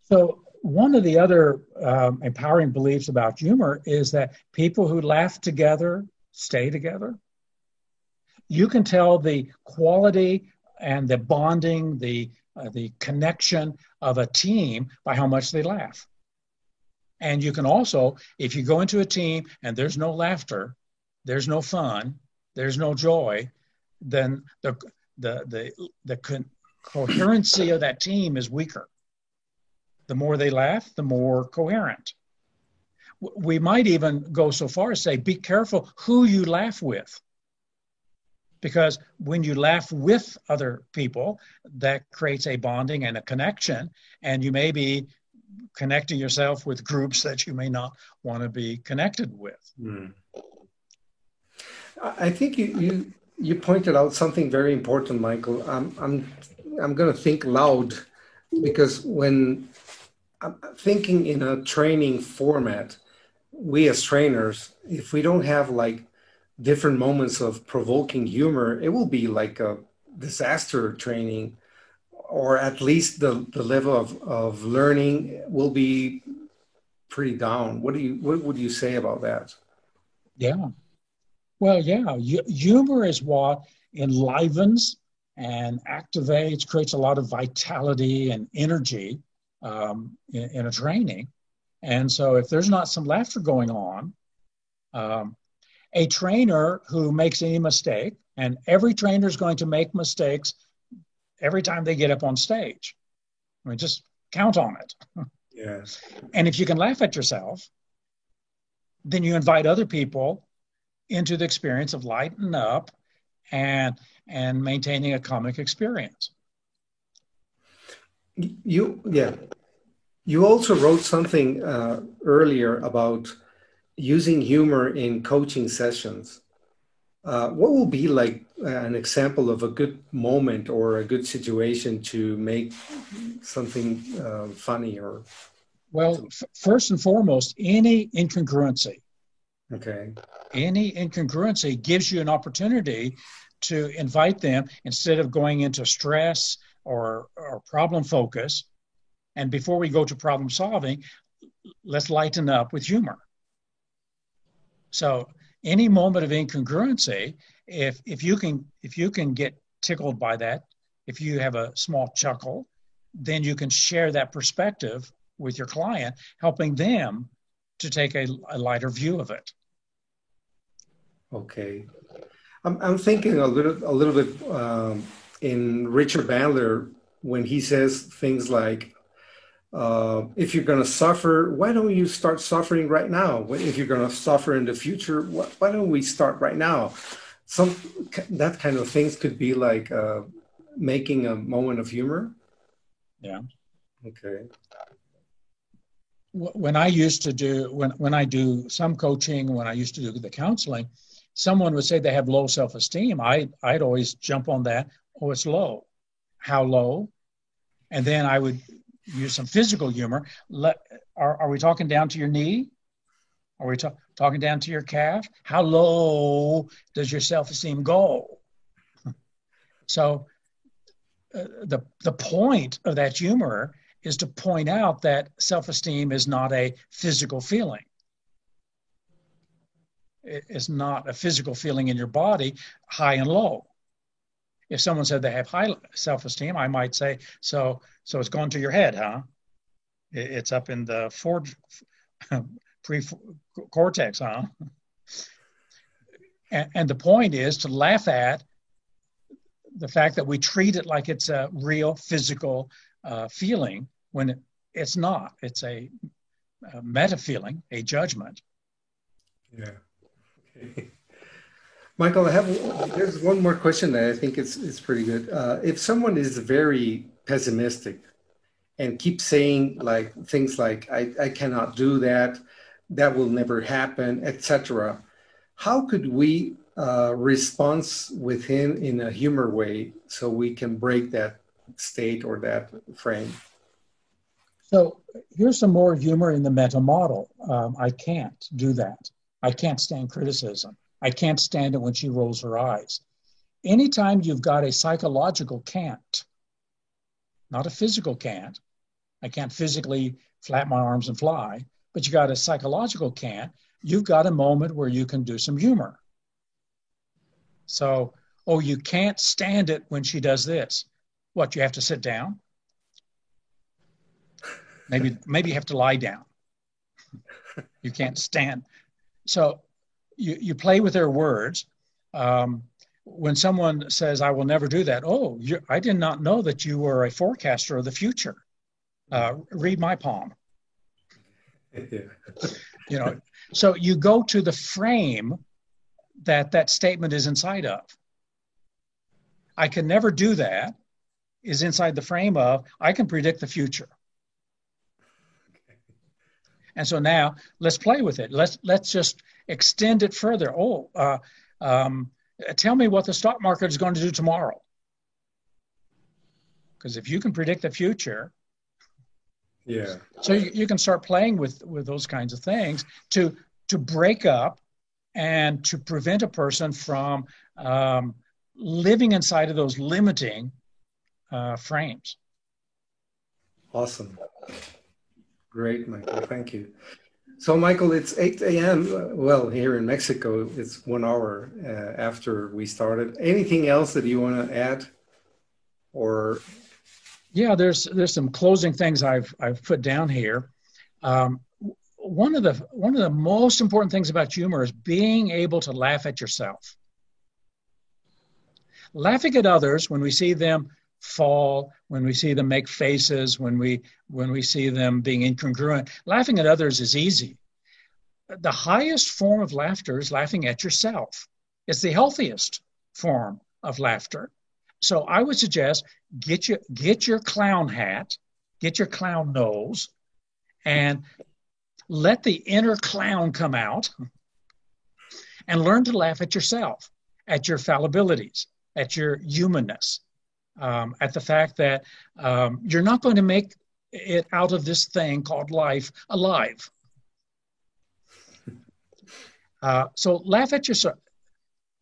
So one of the other empowering beliefs about humor is that people who laugh together stay together. You can tell the quality and the bonding, the connection of a team by how much they laugh. And you can also, if you go into a team and there's no laughter, there's no fun, there's no joy, then the coherency of that team is weaker. The more they laugh, the more coherent. We might even go so far as say, be careful who you laugh with. Because when you laugh with other people, that creates a bonding and a connection, and you may be connecting yourself with groups that you may not want to be connected with. I think you pointed out something very important, Michael. I'm going to think loud, because when I'm thinking in a training format, we as trainers, if we don't have like different moments of provoking humor, it will be like a disaster training, or at least the level of learning will be pretty down. What would you say about that? Yeah. Well, yeah, humor is what enlivens and activates, creates a lot of vitality and energy in a training. And so if there's not some laughter going on, a trainer who makes any mistake, and every trainer is going to make mistakes every time they get up on stage. I mean, just count on it. Yeah. And if you can laugh at yourself, then you invite other people into the experience of lighten up and maintaining a comic experience. You also wrote something earlier about using humor in coaching sessions. What will be like an example of a good moment or a good situation to make something funny? Or well, first and foremost, any incongruency. Okay. Any incongruency gives you an opportunity to invite them, instead of going into stress or problem focus. And before we go to problem solving, let's lighten up with humor. So any moment of incongruency, if you can get tickled by that, if you have a small chuckle, then you can share that perspective with your client, helping them to take a lighter view of it. Okay, I'm thinking a little bit in Richard Bandler when he says things like, if you're going to suffer, why don't you start suffering right now? If you're going to suffer in the future, why don't we start right now? That kind of things could be like making a moment of humor. Yeah. Okay. When I used to do, when I do some coaching, when I used to do the counseling, someone would say they have low self-esteem. I'd always jump on that. Oh, it's low. How low? And then I would use some physical humor. Are we talking down to your knee? Are we talking down to your calf? How low does your self-esteem go? So the point of that humor is to point out that self-esteem is not a physical feeling. It's not a physical feeling in your body, high and low. If someone said they have high self-esteem, I might say, so it's gone to your head, huh? It's up in the pre-cortex, huh? And the point is to laugh at the fact that we treat it like it's a real physical feeling when it's not. It's a meta feeling, a judgment. Yeah. Okay. Michael, there's one more question that I think it's pretty good. If someone is very pessimistic and keeps saying like things like I cannot do that, that will never happen, etc., how could we respond with him in a humor way so we can break that state or that frame? So here's some more humor in the meta model. I can't do that. I can't stand criticism. I can't stand it when she rolls her eyes. Anytime you've got a psychological can't, not a physical can't, I can't physically flap my arms and fly, but you got a psychological can't, you've got a moment where you can do some humor. So, oh, you can't stand it when she does this. What, you have to sit down? Maybe you have to lie down. You can't stand. So you play with their words. When someone says, I will never do that, oh, I did not know that you were a forecaster of the future. Read my palm. Yeah. So you go to the frame that statement is inside of. I can never do that is inside the frame of, I can predict the future. And so now let's play with it. Let's just extend it further. Tell me what the stock market is going to do tomorrow. Because if you can predict the future, yeah. So you can start playing with those kinds of things to break up and to prevent a person from living inside of those limiting frames. Awesome. Great, Michael. Thank you. So, Michael, it's 8 a.m. Well, here in Mexico, it's 1 hour after we started. Anything else that you want to add? Or yeah, there's some closing things I've put down here. One of the most important things about humor is being able to laugh at yourself. Laughing at others when we see them fall, when we see them make faces, when we see them being incongruent. Laughing at others is easy. The highest form of laughter is laughing at yourself. It's the healthiest form of laughter. So I would suggest get your clown hat, get your clown nose, and let the inner clown come out and learn to laugh at yourself, at your fallibilities, at your humanness. At the fact that you're not going to make it out of this thing called life alive. So laugh at yourself.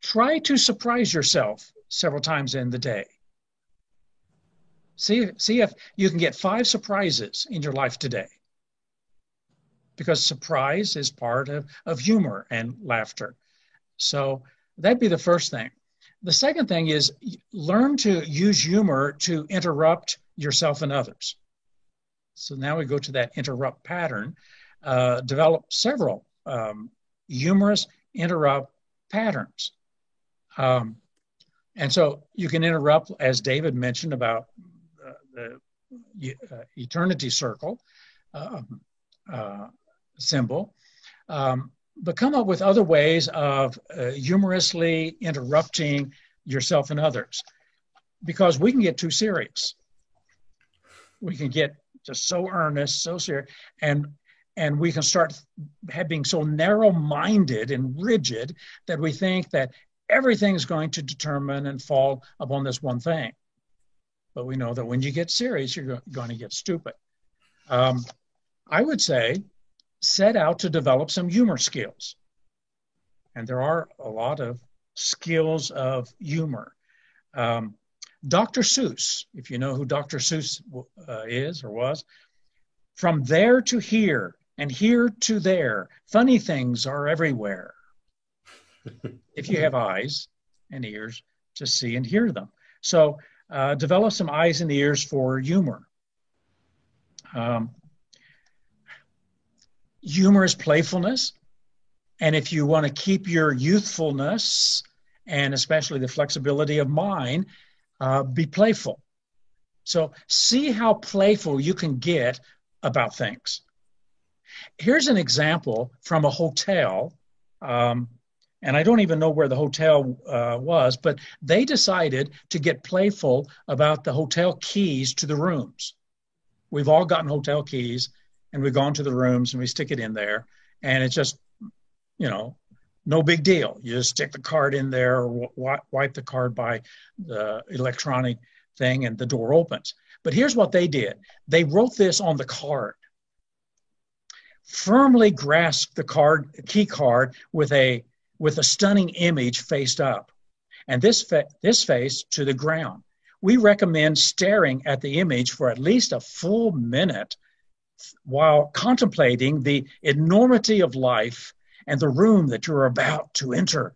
Try to surprise yourself several times in the day. See if you can get 5 surprises in your life today. Because surprise is part of humor and laughter. So that'd be the first thing. The second thing is learn to use humor to interrupt yourself and others. So now we go to that interrupt pattern. Develop several humorous interrupt patterns. And so you can interrupt, as David mentioned, about eternity circle symbol, but come up with other ways of humorously interrupting yourself and others, because we can get too serious. We can get just so earnest, so serious, and we can start being so narrow-minded and rigid that we think that everything's going to determine and fall upon this one thing. But we know that when you get serious, you're going to get stupid. I would say set out to develop some humor skills. And there are a lot of skills of humor. Dr. Seuss, if you know who Dr. Seuss is or was, from there to here and here to there, funny things are everywhere. If you have eyes and ears to see and hear them. So develop some eyes and ears for humor. Humor is playfulness. And if you want to keep your youthfulness and especially the flexibility of mind, be playful. So see how playful you can get about things. Here's an example from a hotel. And I don't even know where the hotel was, but they decided to get playful about the hotel keys to the rooms. We've all gotten hotel keys, and we've gone to the rooms, and we stick it in there, and it's just, you know, no big deal. You just stick the card in there, or wipe the card by the electronic thing, and the door opens. But here's what they did. They wrote this on the card. Firmly grasp the key card with a stunning image faced up, and this face to the ground. We recommend staring at the image for at least a full minute while contemplating the enormity of life and the room that you're about to enter.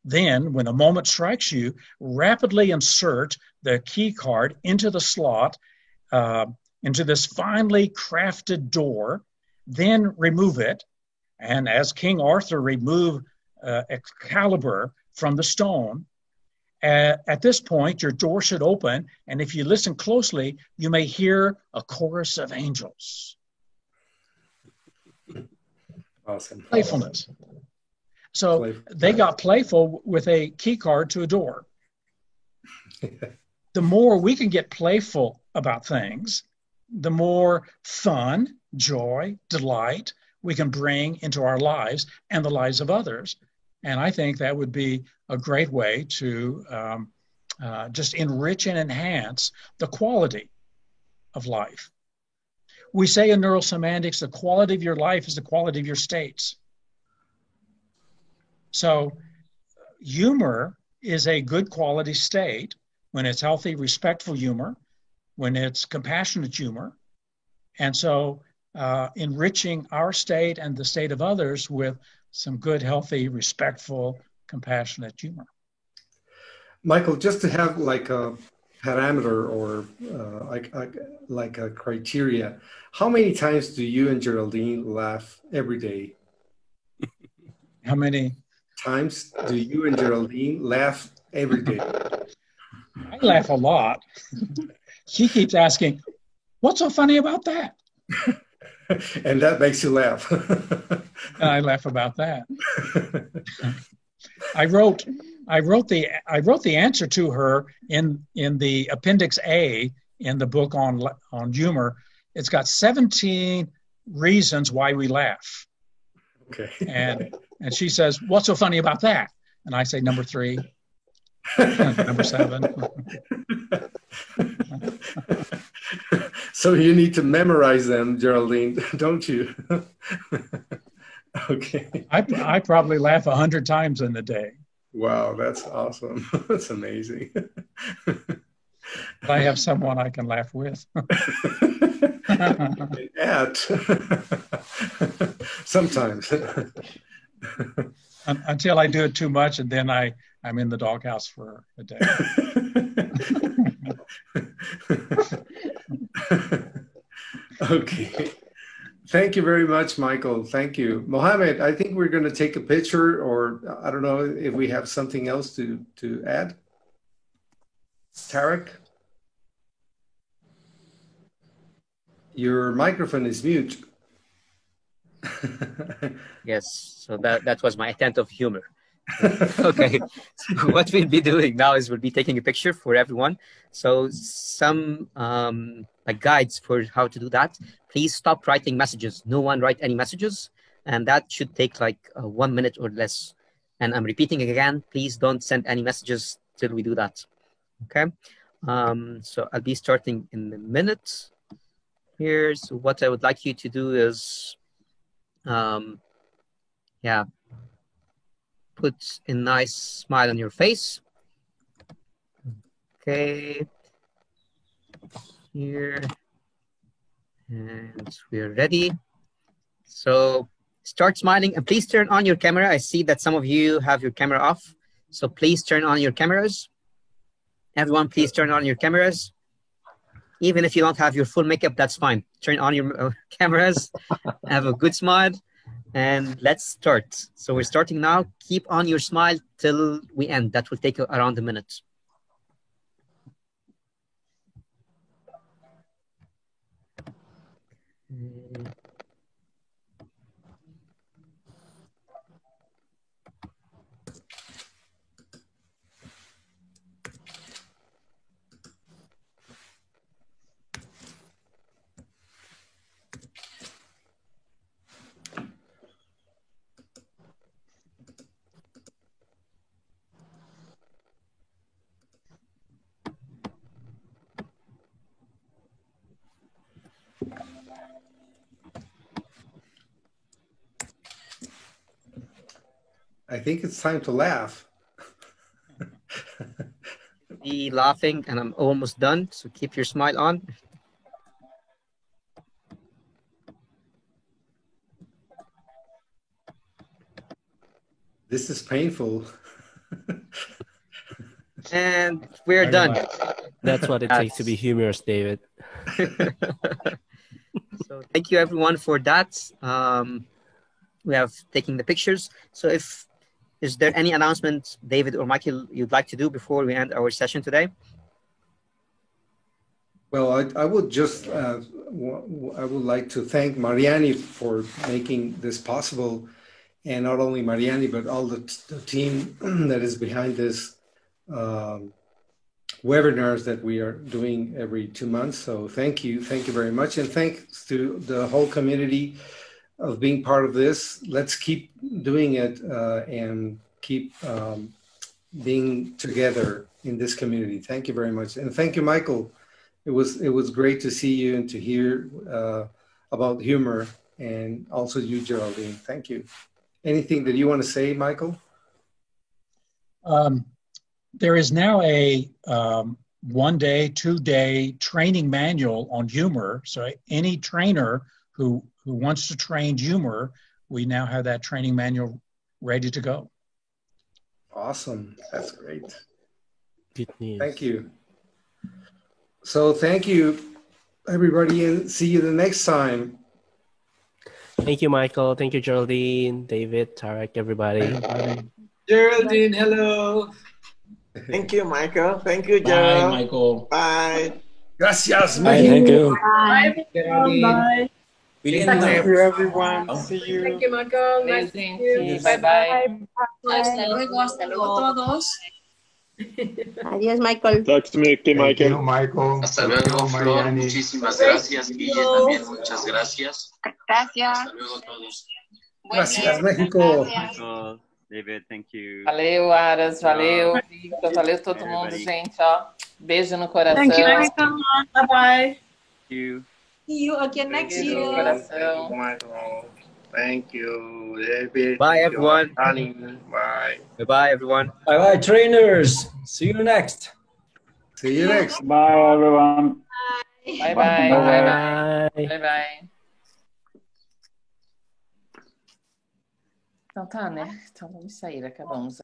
Then, when a moment strikes you, rapidly insert the key card into the slot, into this finely crafted door, then remove it. And as King Arthur removed Excalibur from the stone, at this point, your door should open, and if you listen closely, you may hear a chorus of angels. Awesome. Playfulness. So they got playful with a key card to a door. The more we can get playful about things, the more fun, joy, delight we can bring into our lives and the lives of others. And I think that would be a great way to just enrich and enhance the quality of life. We say in neurosemantics, the quality of your life is the quality of your states. So humor is a good quality state when it's healthy, respectful humor, when it's compassionate humor. And so enriching our state and the state of others with some good, healthy, respectful, compassionate humor. Michael, just to have like a parameter or like a criteria, how many times do you and Geraldine laugh every day? How many times do you and Geraldine laugh every day? I laugh a lot. She keeps asking, what's so funny about that? And that makes you laugh. And I laugh about that. I wrote the answer to her in the Appendix A in the book on humor. It's got 17 reasons why we laugh. Okay. And she says, what's so funny about that? And I say, number 3, number 7. So you need to memorize them, Geraldine, don't you? Okay. I probably laugh 100 times in a day. Wow, that's awesome. That's amazing. But I have someone I can laugh with. Sometimes. Until I do it too much, and then I'm in the doghouse for a day. Okay. Thank you very much, Michael. Thank you. Mohammed, I think we're going to take a picture, or I don't know if we have something else to add. Tarek? Your microphone is mute. Yes, so that was my attempt of humor. Okay, so what we'll be doing now is we'll be taking a picture for everyone. So some like guides for how to do that. Please stop writing messages. No one write any messages, and that should take like 1 minute or less. And I'm repeating again, please don't send any messages till we do that. Okay, so I'll be starting in a minute. Here's what I would like you to do is, yeah, put a nice smile on your face. Okay, here, and we're ready. So start smiling and please turn on your camera. I see that some of you have your camera off. So please turn on your cameras. Everyone, please turn on your cameras. Even if you don't have your full makeup, that's fine. Turn on your cameras, have a good smile, and let's start. So we're starting now. Keep on your smile till we end. That will take around a minute. I think it's time to laugh. Be laughing, and I'm almost done. So keep your smile on. This is painful. And we're done. That's what it takes to be humorous, David. So thank you everyone for that. We have taken the pictures. So is there any announcement, David or Michael, you'd like to do before we end our session today? Well, I would just, I would like to thank Mariani for making this possible. And not only Mariani, but all the team that is behind this webinars that we are doing every 2 months. So thank you very much. And thanks to the whole community of being part of this. Let's keep doing it and keep being together in this community. Thank you very much. And thank you, Michael. It was great to see you and to hear about humor, and also you, Geraldine. Thank you. Anything that you want to say, Michael? There is now a 1 day, 2 day training manual on humor. So any trainer who wants to train humor, we now have that training manual ready to go. Awesome. That's great. Good news. Thank you. So thank you, everybody, and see you the next time. Thank you, Michael. Thank you, Geraldine, David, Tarek, everybody. Geraldine, hello. Thank you, Michael. Thank you, Gerald. Bye, Michael. Bye. Gracias, Bye, Mexico. thank you. Bye. Bye. Thank you, everyone. See you. Thank you, Michael. Nice to meet you. Bye-bye. Hasta luego todos. Adiós, Michael. Tack så mycket, Michael. Michael. Hasta luego, Flor. Muchísimas gracias. Guille, también muchas gracias. Gracias. Hasta luego a todos. Gracias, México. Michael, David, thank you. Valeu, Aras. Valeu, Victor. Valeu todo mundo, gente. Ó, beijo no coração. Thank you, Michael. Bye-bye. Thank you. See you again next Beijo no year. coração. Michael. Thank you, David. Bye, everyone. Bye. Bye, everyone. Bye-bye, trainers. See you next. See you next. Bye, everyone. Bye-bye. Bye. Bye-bye. Então tá, né? Então vamos sair, acabamos.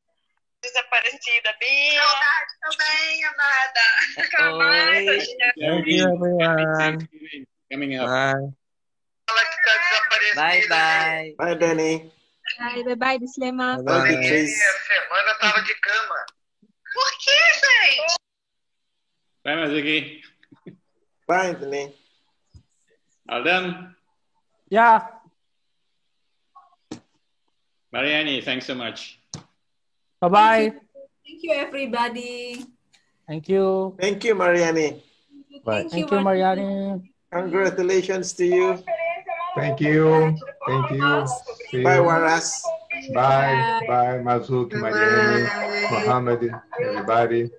Desaparecida, Bia. Saudade também, amada. Oi. Thank you, everyone. Coming up. Bye. Fala que tá desaparecida. Bye, bye. Bye, Danny. Bye, Dislema. Bye. Semana tava de cama. Por que, gente? Bye, Maziki. Bye, Danny. Alden, Yeah. Mariani, thanks so much. Bye-bye. Thank you, everybody. Thank you. Thank you, Mariani. Bye. Thank you, Mariani. Congratulations to you. Thank you. Thank you. See Bye, you. Waras. Bye. Bye, Mazuki, Mariani, Mohammed, everybody.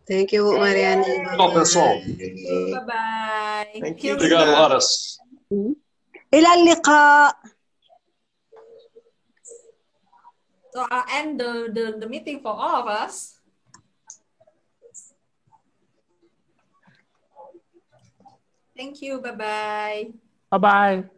Thank you, Mariani. Tchau, pessoal. Bye-bye. Thank you. Obrigado, Waras. إلى اللقاء. So I'll end the meeting for all of us. Thank you. Bye-bye. Bye-bye.